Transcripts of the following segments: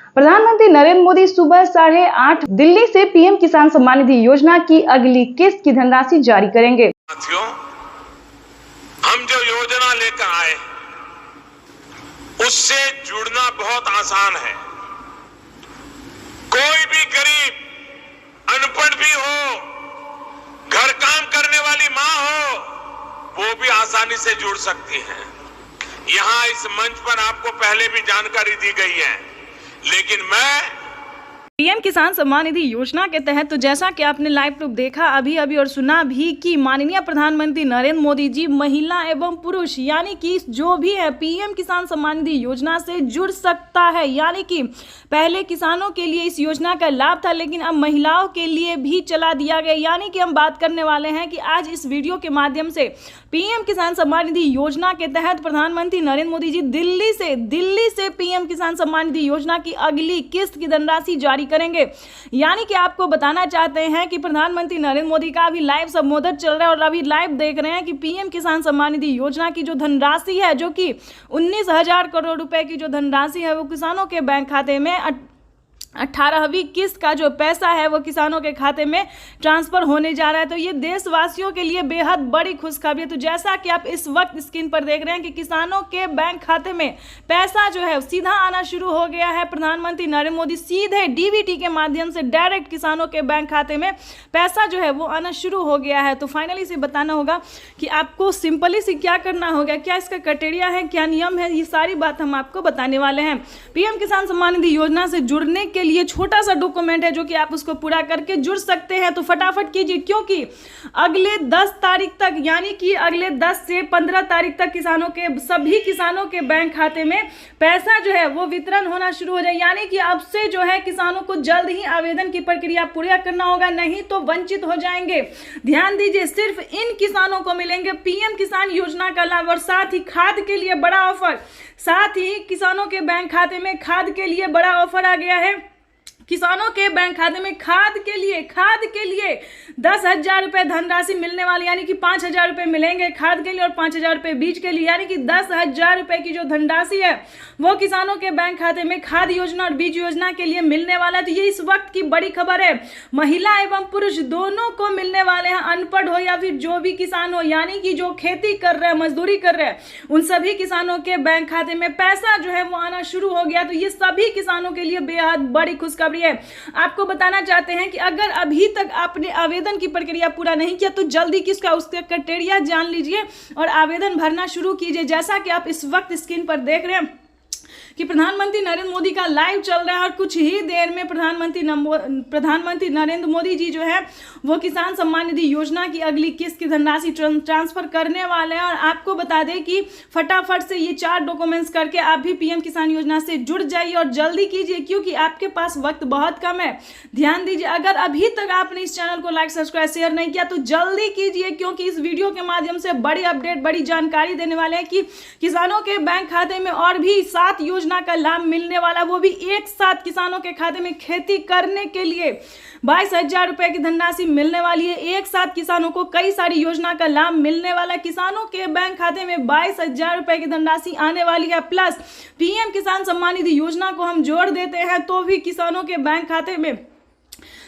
प्रधानमंत्री नरेंद्र मोदी सुबह 8:30 दिल्ली से पीएम किसान सम्मान निधि योजना की अगली किस्त की धनराशि जारी करेंगे। साथियों, हम जो योजना लेकर आए उससे जुड़ना बहुत आसान है। कोई भी गरीब, अनपढ़ भी हो, घर काम करने वाली मां हो, वो भी आसानी से जुड़ सकती है। यहां इस मंच पर आपको पहले भी जानकारी दी गई है, लेकिन मैं पीएम किसान सम्मान निधि योजना के तहत तो जैसा कि आपने लाइव प्रूफ देखा अभी और सुना भी कि माननीय प्रधानमंत्री नरेंद्र मोदी जी महिला एवं पुरुष यानी कि जो भी है पीएम किसान सम्मान निधि योजना से जुड़ सकता है। यानी कि पहले किसानों के लिए इस योजना का लाभ था, लेकिन अब महिलाओं के लिए भी चला दिया गया। यानी कि हम बात करने वाले हैं कि आज इस वीडियो के माध्यम से पीएम किसान सम्मान निधि योजना के तहत प्रधानमंत्री नरेंद्र मोदी जी दिल्ली से पीएम किसान सम्मान निधि योजना की अगली किस्त की धनराशि जारी करेंगे। यानी कि आपको बताना चाहते हैं कि प्रधानमंत्री नरेंद्र मोदी का अभी लाइव संबोधन चल रहा है और अभी लाइव देख रहे हैं कि पीएम किसान सम्मान निधि योजना की जो धनराशि है, जो कि 19,000 करोड़ रुपए की जो धनराशि है वो किसानों के बैंक खाते में 18वीं किस्त का जो पैसा है वो किसानों के खाते में ट्रांसफर होने जा रहा है। तो ये देशवासियों के लिए बेहद बड़ी खुशखबरी है। तो जैसा कि आप इस वक्त स्क्रीन पर देख रहे हैं कि किसानों के बैंक खाते में पैसा जो है सीधा आना शुरू हो गया है। प्रधानमंत्री नरेंद्र मोदी सीधे डीबीटी के माध्यम से डायरेक्ट किसानों के बैंक खाते में पैसा जो है वो आना शुरू हो गया है। तो फाइनली इसे बताना होगा कि आपको सिंपली से क्या करना होगा, क्या इसका क्राइटेरिया है, क्या नियम है, ये सारी बात हम आपको बताने वाले हैं। पीएम किसान सम्मान निधि योजना से जुड़ने के लिए छोटा सा डॉक्यूमेंट है जो कि आप उसको पूरा करके जुड़ सकते हैं। तो फटाफट कीजिए, क्योंकि अगले 10 तारीख तक यानी कि अगले 10 से 15 तारीख तक सभी किसानों के बैंक खाते में पैसा जो है वो वितरण होना शुरू हो जाए। यानी कि अब से जो है किसानों को जल्द ही आवेदन की प्रक्रिया पूरा करना होगा, नहीं तो वंचित हो जाएंगे। ध्यान दीजिए, सिर्फ इन किसानों को मिलेंगे पीएम किसान योजना का लाभ और साथ ही खाद के लिए बड़ा ऑफर। साथ ही किसानों के बैंक खाते में खाद के लिए बड़ा ऑफर आ गया है। किसानों के बैंक खाते में खाद के लिए 10,000 रुपए धनराशि मिलने वाली, यानी कि 5,000 रुपए मिलेंगे खाद के लिए और 5,000 रुपए बीज के लिए। यानी कि 10,000 रुपए की जो धनराशि है वो किसानों के बैंक खाते में खाद योजना और बीज योजना के लिए मिलने वाला है। तो ये इस वक्त की बड़ी खबर है, महिला एवं पुरुष दोनों को मिलने वाले हैं, अनपढ़ हो या फिर जो भी किसान हो, यानी कि जो खेती कर रहे हैं, मजदूरी कर रहे हैं, उन सभी किसानों के बैंक खाते में पैसा जो है वो आना शुरू हो गया। तो ये सभी किसानों के लिए बेहद बड़ी खुशखबरी है। आपको बताना चाहते हैं कि अगर अभी तक आपने आवेदन की प्रक्रिया पूरा नहीं किया तो जल्दी उसका क्राइटेरिया जान लीजिए और आवेदन भरना शुरू कीजिए। जैसा कि आप इस वक्त स्क्रीन पर देख रहे हैं कि प्रधानमंत्री नरेंद्र मोदी का लाइव चल रहा है और कुछ ही देर में प्रधानमंत्री नरेंद्र मोदी जी जो है वो किसान सम्मान निधि योजना की अगली किस्त की धनराशि ट्रांसफर करने वाले हैं। और आपको बता दें कि फटाफट से ये 4 डॉक्यूमेंट्स करके आप भी पीएम किसान योजना से जुड़ जाइए और जल्दी कीजिए, क्योंकि आपके पास वक्त बहुत कम है। ध्यान दीजिए, अगर अभी तक आपने इस चैनल को लाइक, सब्सक्राइब, शेयर नहीं किया तो जल्दी कीजिए, क्योंकि इस वीडियो के माध्यम से बड़ी अपडेट, बड़ी जानकारी देने वाले हैं कि किसानों के बैंक खाते में और भी 7 योजना का लाभ मिलने वाला, वो भी एक साथ किसानों के खाते में खेती करने के लिए 22,000 रुपए की धनराशि मिलने वाली है। एक साथ किसानों को कई सारी योजना का लाभ मिलने वाला, किसानों के बैंक खाते में 22,000 रुपए की धनराशि आने वाली है। प्लस पीएम किसान सम्मान निधि योजना को हम जोड़ देते हैं तो भी किसानों के बैंक खाते में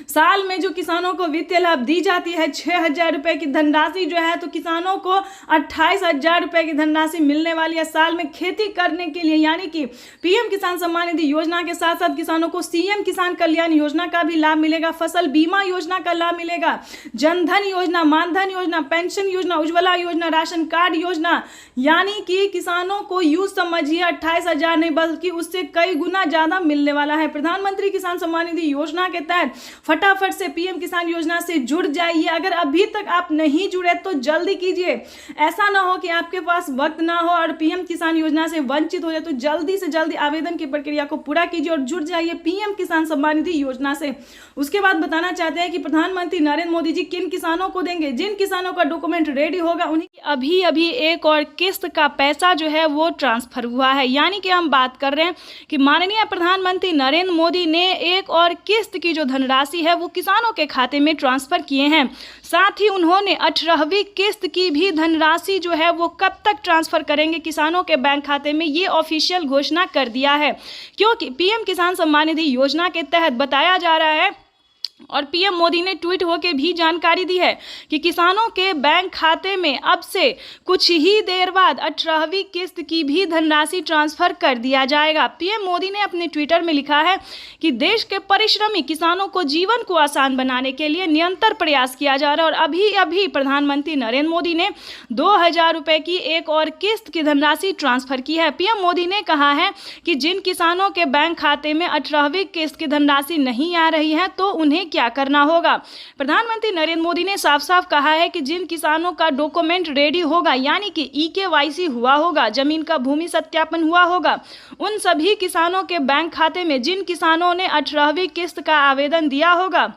साल में जो किसानों को वित्तीय लाभ दी जाती है 6,000 रुपए की धनराशि जो है, तो किसानों को 28,000 रुपए की धनराशि मिलने वाली है साल में खेती करने के लिए। यानी कि पीएम किसान सम्मान निधि योजना के साथ साथ किसानों को सीएम किसान कल्याण योजना का भी लाभ मिलेगा, फसल बीमा योजना का लाभ मिलेगा, जनधन योजना, मानधन योजना, पेंशन योजना, उज्ज्वला योजना, राशन कार्ड योजना। यानी कि किसानों को यूं समझिए 28,000 नहीं बल्कि उससे कई गुना ज्यादा मिलने वाला है। प्रधानमंत्री किसान सम्मान निधि योजना के तहत फटाफट से पीएम किसान योजना से जुड़ जाइए। अगर अभी तक आप नहीं जुड़े तो जल्दी कीजिए, ऐसा ना हो कि आपके पास वक्त ना हो और पीएम किसान योजना से वंचित हो जाए। तो जल्दी से जल्दी आवेदन की प्रक्रिया को पूरा कीजिए और जुड़ जाइए पीएम किसान सम्मान निधि योजना से। उसके बाद बताना चाहते हैं कि प्रधानमंत्री नरेंद्र मोदी जी किन किसानों को देंगे, जिन किसानों का डॉक्यूमेंट रेडी होगा उन्हें अभी एक और किस्त का पैसा जो है वो ट्रांसफर हुआ है। यानी कि हम बात कर रहे हैं कि माननीय प्रधानमंत्री नरेंद्र मोदी ने एक और किस्त की जो धनराशि है वो किसानों के खाते में ट्रांसफर किए हैं। साथ ही उन्होंने 18वीं किस्त की भी धनराशि जो है वो कब तक ट्रांसफर करेंगे किसानों के बैंक खाते में, ये ऑफिशियल घोषणा कर दिया है। क्योंकि पीएम किसान सम्मान निधि योजना के तहत बताया जा रहा है और पीएम मोदी ने ट्वीट होकर भी जानकारी दी है कि किसानों के बैंक खाते में अब से कुछ ही देर बाद 18वीं किस्त की भी धनराशि ट्रांसफर कर दिया जाएगा। पीएम मोदी ने अपने ट्विटर में लिखा है कि देश के परिश्रमी किसानों को जीवन को आसान बनाने के लिए निरंतर प्रयास किया जा रहा है और अभी अभी प्रधानमंत्री नरेंद्र मोदी ने 2000 रुपये की एक और किस्त की धनराशि ट्रांसफर की है। पीएम मोदी ने कहा है कि जिन किसानों के बैंक खाते में 18वीं किस्त की धनराशि नहीं आ रही है तो उन्हें क्या करना होगा। प्रधानमंत्री नरेंद्र मोदी ने साफ साफ कहा है कि जिन किसानों का डॉक्यूमेंट रेडी होगा, यानी कि EKYC हुआ होगा, जमीन का भूमि सत्यापन हुआ होगा, उन सभी किसानों के बैंक खाते में जिन किसानों ने 18वीं किस्त का आवेदन दिया होगा,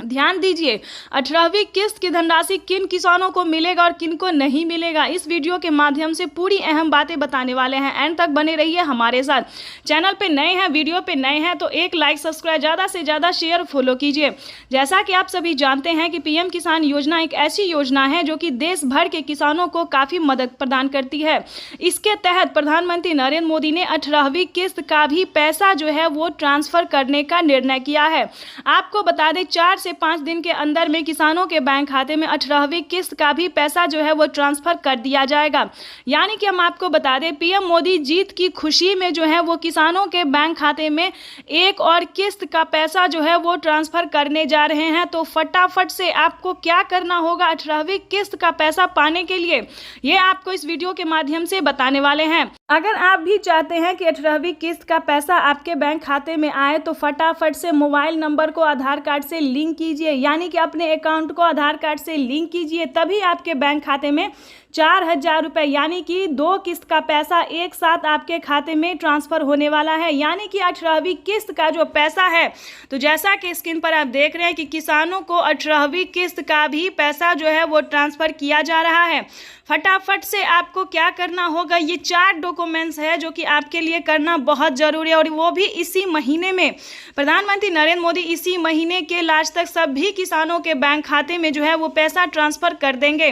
ध्यान दीजिए 18वीं किस्त की धनराशि किन किसानों को मिलेगा और किन को नहीं मिलेगा, इस वीडियो के माध्यम से पूरी अहम बातें बताने वाले हैं। एंड तक बने रहिए हमारे साथ। चैनल पे नए हैं, वीडियो पे नए हैं तो एक लाइक, सब्सक्राइब, ज़्यादा से ज़्यादा शेयर, फॉलो कीजिए। जैसा कि आप सभी जानते हैं कि पीएम किसान योजना एक ऐसी योजना है जो कि देश भर के किसानों को काफ़ी मदद प्रदान करती है। इसके तहत प्रधानमंत्री नरेंद्र मोदी ने 18वीं किस्त का भी पैसा जो है वो ट्रांसफर करने का निर्णय किया है। आपको बता दें 4 से 5 दिन के अंदर में किसानों के बैंक खाते में 18वीं किस्त का भी पैसा जो है वो ट्रांसफर कर दिया जाएगा। यानी कि हम आपको बता दें पीएम मोदी जीत की खुशी में जो है वो किसानों के बैंक खाते में एक और किस्त का पैसा जो है वो ट्रांसफर करने जा रहे हैं। तो फटाफट से आपको क्या करना होगा 18वीं किस्त का पैसा पाने के लिए, ये आपको इस वीडियो के माध्यम से बताने वाले हैं। अगर आप भी चाहते हैं कि 18वीं किस्त का पैसा आपके बैंक खाते में आए तो फटाफट से मोबाइल नंबर को आधार कार्ड से लिंक कीजिए, यानी कि अपने अकाउंट को आधार कार्ड से लिंक कीजिए, तभी आपके बैंक खाते में 4000 रुपये यानी कि 2 किस्त का पैसा एक साथ आपके खाते में ट्रांसफ़र होने वाला है। यानी कि 18वीं किस्त का जो पैसा है, तो जैसा कि स्क्रीन पर आप देख रहे हैं कि किसानों को 18वीं किस्त का भी पैसा जो है वो ट्रांसफ़र किया जा रहा है। फटाफट से आपको क्या करना होगा, ये 4 डॉक्यूमेंट्स है जो कि आपके लिए करना बहुत ज़रूरी है और वो भी इसी महीने में। प्रधानमंत्री नरेंद्र मोदी इसी महीने के लास्ट तक सभी किसानों के बैंक खाते में जो है वो पैसा ट्रांसफ़र कर देंगे।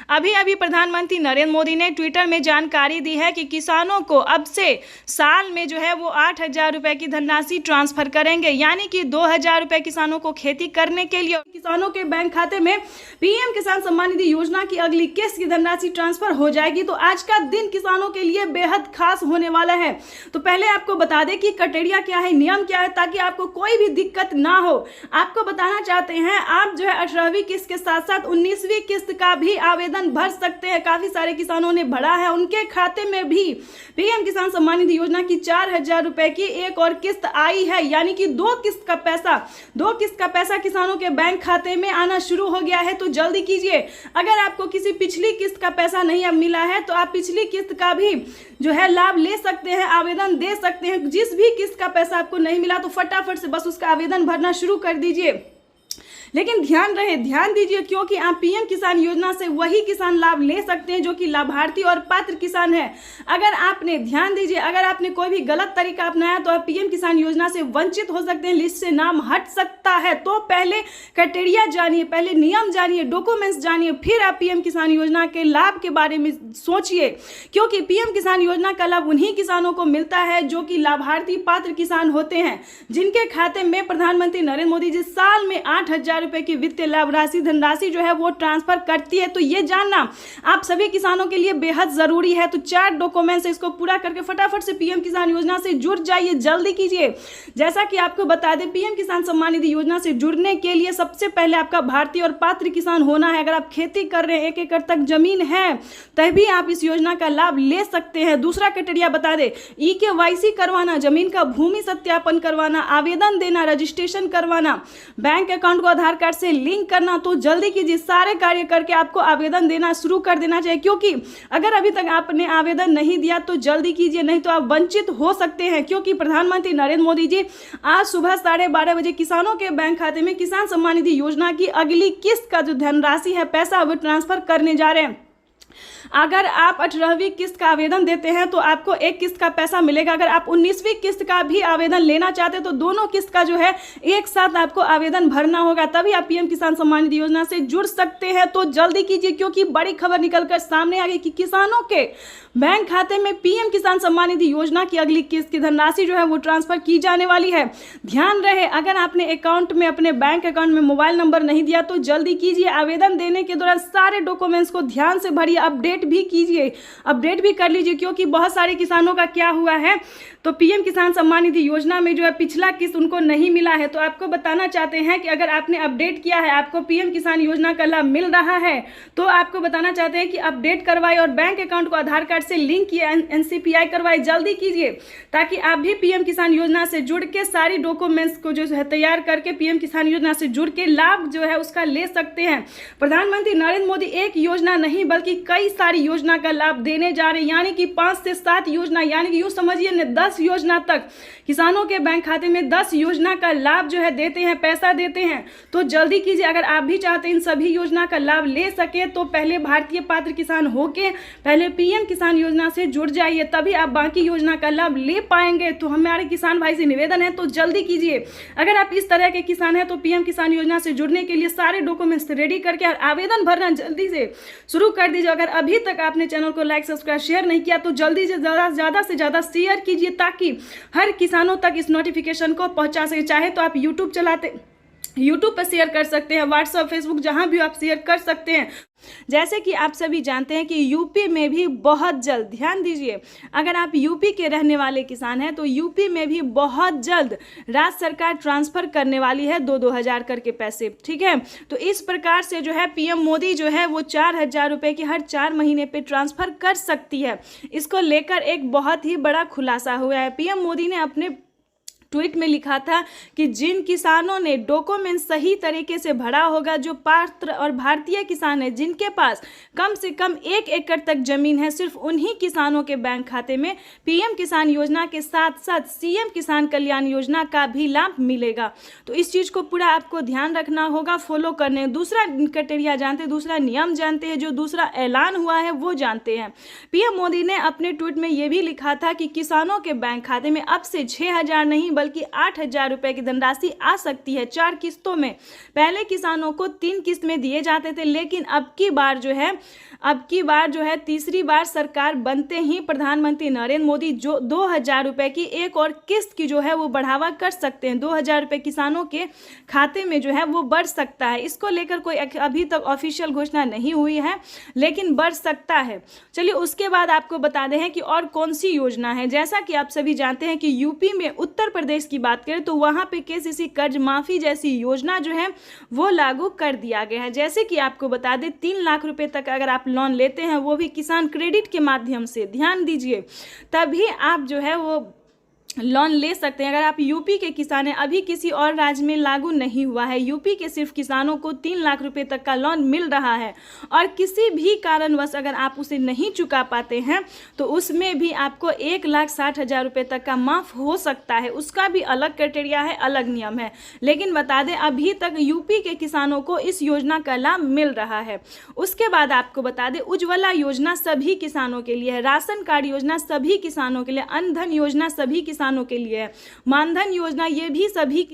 अभी अभी प्रधानमंत्री नरेंद्र मोदी ने ट्विटर में जानकारी दी है कि किसानों को अब से साल में जो है वो 8000 रुपये की धनराशि ट्रांसफ़र करेंगे, यानी कि 2000 रुपये किसानों को खेती करने के लिए किसानों के बैंक खाते में पीएम किसान सम्मान निधि योजना की अगली किस्त की धनराशि ट्रांसफर हो जाएगी। तो आज का दिन किसानों के लिए बेहद खास होने वाला है। तो पहले आपको बता दें कि क्राइटेरिया क्या है, नियम क्या है, ताकि आपको कोई भी दिक्कत ना हो। आपको बताना चाहते हैं आप जो है 18वीं किस्त के साथ साथ 19वीं किस्त का भी आवेदन भर सकते हैं। काफी सारे किसानों ने भरा है, उनके खाते में भी पीएम किसान सम्मान निधि योजना की 4000 रुपए की एक और किस्त आई है, यानी कि 2 किस्त का पैसा किसानों के बैंक खाते में आना शुरू हो गया है। तो जल्दी कीजिए। अगर आपको किसी पिछली किस्त का पैसा नहीं अब मिला है तो आप पिछली किस्त का भी जो है लाभ ले सकते हैं, आवेदन दे सकते हैं। जिस भी किस्त का पैसा आपको नहीं मिला तो फटाफट से बस उसका आवेदन भरना शुरू कर दीजिए। लेकिन ध्यान दीजिए, क्योंकि आप पीएम किसान योजना से वही किसान लाभ ले सकते हैं जो कि लाभार्थी और पात्र किसान है। अगर आपने कोई भी गलत तरीका अपनाया तो आप पीएम किसान योजना से वंचित हो सकते हैं, लिस्ट से नाम हट सकता है। तो पहले क्राइटेरिया जानिए, पहले नियम जानिए, डॉक्यूमेंट्स जानिए, फिर आप पीएम किसान योजना के लाभ के बारे में सोचिए, क्योंकि पीएम किसान योजना का लाभ उन्हीं किसानों को मिलता है जो कि लाभार्थी पात्र किसान होते हैं, जिनके खाते में प्रधानमंत्री नरेंद्र मोदी जी साल में 8000 रुपए की वित्तीय लाभ राशि धनराशि जो है वो ट्रांसफर करती है। तो ये जानना आप सभी किसानों के लिए बेहद जरूरी है। तो 4 डॉक्यूमेंट्स इसको पूरा करके फटाफट से पीएम किसान योजना से जुड़ जाइए, जल्दी कीजिए। जैसा कि आपको बता दें पीएम किसान सम्मान निधि योजना से जुड़ने के लिए सबसे पहले आपका भारतीय और पात्र किसान होना है। अगर आप खेती कर रहे हैं, 1 एकड़ तक जमीन है, तभी आप इस योजना का लाभ ले सकते हैं। दूसरा क्राइटेरिया बता दें, EKYC करवाना, जमीन का भूमि सत्यापन करवाना, आवेदन देना, रजिस्ट्रेशन करवाना, बैंक अकाउंट को आधार कार्ड से लिंक करना। तो जल्दी कीजिए, सारे कार्य करके आपको आवेदन देना शुरू कर देना चाहिए, क्योंकि अगर अभी तक आपने आवेदन नहीं दिया तो जल्दी कीजिए, नहीं तो आप वंचित हो सकते हैं। क्योंकि प्रधानमंत्री नरेंद्र मोदी जी आज सुबह 12:30 बजे किसानों के बैंक खाते में किसान सम्मान निधि योजना की अगली किस्त का जो धनराशि है, पैसा वो ट्रांसफर करने जा रहे हैं। अगर आप 18वीं किस्त का आवेदन देते हैं तो आपको एक किस्त का पैसा मिलेगा। अगर आप 19वीं किस्त का भी आवेदन लेना चाहते हैं तो दोनों किस्त का जो है एक साथ आपको आवेदन भरना होगा, तभी आप पीएम किसान सम्मान निधि योजना से जुड़ सकते हैं। तो जल्दी कीजिए, क्योंकि बड़ी खबर निकलकर सामने आ गई कि किसानों के बैंक खाते में पीएम किसान सम्मान निधि योजना की अगली किस्त की धनराशि जो है वो ट्रांसफर की जाने वाली है। ध्यान रहे, अगर आपने अकाउंट में, अपने बैंक अकाउंट में मोबाइल नंबर नहीं दिया तो जल्दी कीजिए। आवेदन देने के दौरान सारे डॉक्यूमेंट्स को ध्यान से भरिए, अपडेट भी कीजिए, अपडेट भी कर लीजिए, क्योंकि बहुत सारे किसानों का क्या हुआ है, तो पीएम किसान सम्मान निधि योजना में जो है पिछला किस्त उनको नहीं मिला है। तो आपको बताना चाहते हैं कि अगर आपने अपडेट किया है, आपको पीएम किसान योजना का लाभ मिल रहा है, तो आपको बताना चाहते हैं कि अपडेट करवाए और बैंक अकाउंट को आधार कार्ड से लिंक किए, एनसीपीआई करवाए। जल्दी कीजिए ताकि आप भी पीएम किसान योजना से जुड़ के सारी डॉक्यूमेंट्स को जो है तैयार करके पीएम किसान योजना से जुड़ के लाभ जो है उसका ले सकते हैं। प्रधानमंत्री नरेंद्र मोदी एक योजना नहीं बल्कि कई सारी योजना का लाभ देने जा रहे हैं, यानी कि 5 से 7 योजना, यानी कि यूँ समझिए न 10 योजना तक किसानों के बैंक खाते में 10 योजना का लाभ जो है देते हैं, पैसा देते हैं। तो जल्दी कीजिए, अगर आप भी चाहते हैं इन सभी योजना का लाभ ले सके तो पहले भारतीय पात्र किसान होके पहले पीएम किसान योजना से जुड़ जाइए, तभी आप बाकी योजना का लाभ ले पाएंगे। तो हमारे किसान भाई से निवेदन है, तो जल्दी कीजिए। अगर आप इस तरह के किसान हैं तो पीएम किसान योजना से जुड़ने के लिए सारे डॉक्यूमेंट्स रेडी करके और आवेदन भरना जल्दी से शुरू कर दीजिए। अगर अभी तक आपने चैनल को लाइक, सब्सक्राइब, शेयर नहीं किया तो जल्दी से ज़्यादा से ज़्यादा शेयर कीजिए ताकि हर किसानों तक इस नोटिफिकेशन को पहुंचा सके। चाहे तो आप यूट्यूब चलाते, यूट्यूब पर शेयर कर सकते हैं, व्हाट्सएप, फेसबुक, जहां भी आप शेयर कर सकते हैं। जैसे कि आप सभी जानते हैं कि यूपी में भी बहुत जल्द, ध्यान दीजिए, अगर आप यूपी के रहने वाले किसान हैं तो यूपी में भी बहुत जल्द राज्य सरकार ट्रांसफ़र करने वाली है 2-2 हज़ार करके पैसे, ठीक है। तो इस प्रकार से जो है पीएम मोदी जो है वो 4,000 रुपये की हर 4 महीने पे ट्रांसफ़र कर सकती है। इसको लेकर एक बहुत ही बड़ा खुलासा हुआ है। पीएम मोदी ने अपने ट्वीट में लिखा था कि जिन किसानों ने डॉक्यूमेंट सही तरीके से भरा होगा, जो पात्र और भारतीय किसान हैं, जिनके पास कम से कम 1 एकड़ तक जमीन है, सिर्फ उन्हीं किसानों के बैंक खाते में पीएम किसान योजना के साथ साथ सीएम किसान कल्याण योजना का भी लाभ मिलेगा। तो इस चीज़ को पूरा आपको ध्यान रखना होगा, फॉलो करने। दूसरा क्राइटेरिया जानते हैं, दूसरा नियम जानते हैं, जो दूसरा ऐलान हुआ है वो जानते हैं। पीएम मोदी ने अपने ट्वीट में ये भी लिखा था कि किसानों के बैंक खाते में अब से 6,000 नहीं बल्कि 8,000 रुपए की धनराशि आ सकती है 4 किस्तों में। पहले किसानों को 3 किस्त में दिए जाते थे, लेकिन अब की बार जो है तीसरी बार सरकार बनते ही प्रधानमंत्री नरेंद्र मोदी जो 2,000 रुपए की एक और किस्त की जो है वो बढ़ावा कर सकते हैं। 2,000 रुपए किसानों के खाते में जो है वो बढ़ सकता है। इसको लेकर कोई अभी तक ऑफिशियल घोषणा नहीं हुई है, लेकिन बढ़ सकता है। चलिए उसके बाद आपको बता दें कि और कौन सी योजना है। जैसा कि आप सभी जानते हैं कि यूपी में, उत्तर प्रदेश की बात करें तो वहां पे केसीसी कर्ज माफी जैसी योजना जो है वो लागू कर दिया गया है। जैसे कि आपको बता दें 3 लाख रुपए तक अगर आप लोन लेते हैं, वो भी किसान क्रेडिट के माध्यम से, ध्यान दीजिए, तभी आप जो है वो लोन ले सकते हैं। अगर आप यूपी के किसान हैं, अभी किसी और राज्य में लागू नहीं हुआ है, यूपी के सिर्फ किसानों को 3 लाख रुपए तक का लोन मिल रहा है और किसी भी कारणवश अगर आप उसे नहीं चुका पाते हैं तो उसमें भी आपको 1,60,000 रुपये तक का माफ़ हो सकता है। उसका भी अलग क्राइटेरिया है, अलग नियम है, लेकिन बता दें अभी तक यूपी के किसानों को इस योजना का लाभ मिल रहा है। उसके बाद आपको बता दें उज्ज्वला योजना सभी किसानों के लिए है, राशन कार्ड योजना सभी किसानों के लिए, अन्न धन योजना सभी किसानों के लिए है, मानधन योजना ये भी सभी